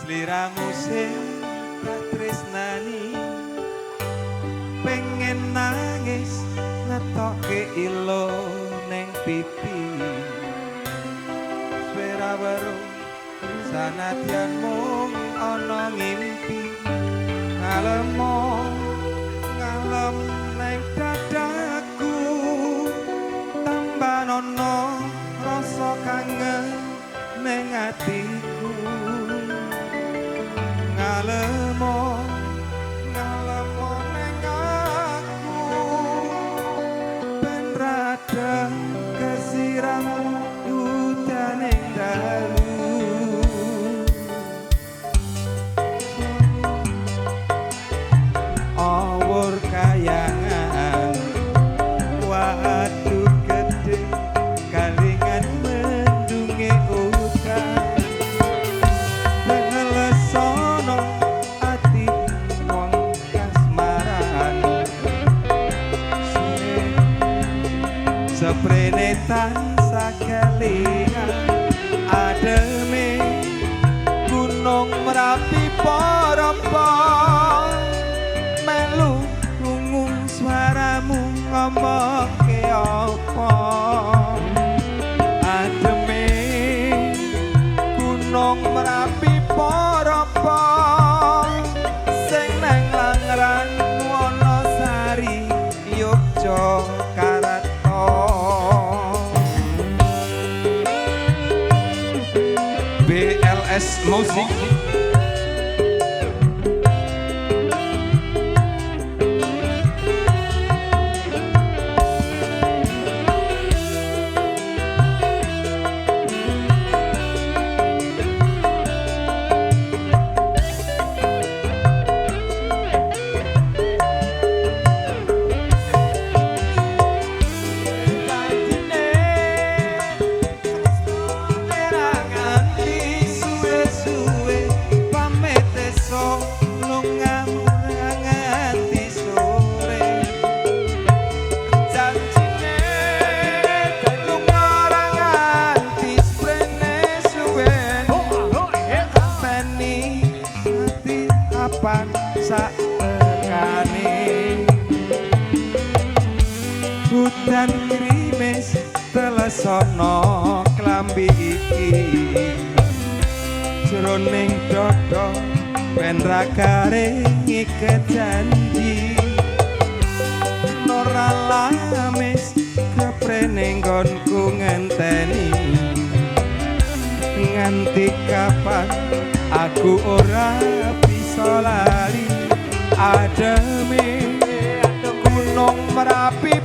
Sliramu sing tak tresnani pengen nangis ngetokke ilo neng pipi swara baru sanadyan mung ana ngimpi ngalem neng dadaku tambah nono rasa kangen neng atiku ngalemo neng aku ben rada kesiram udane dalu awur kayangan waduh gede kalingan mendunge udan ngelesono ati wong kasmaran seprene tansah kelingan ademe gunung Merapi parapa melu lungung suaramu ngomong ke apa ademe gunung Merapi parapa sing nang Langran Wonosari Yogyakarta BLS Musik sakekane hutan krimis telesono klambi iki jroning dodo ben ra garing janji ora lamis keprene nggonku ngenteni nganti kapan aku ora lali ademe gunung Merapi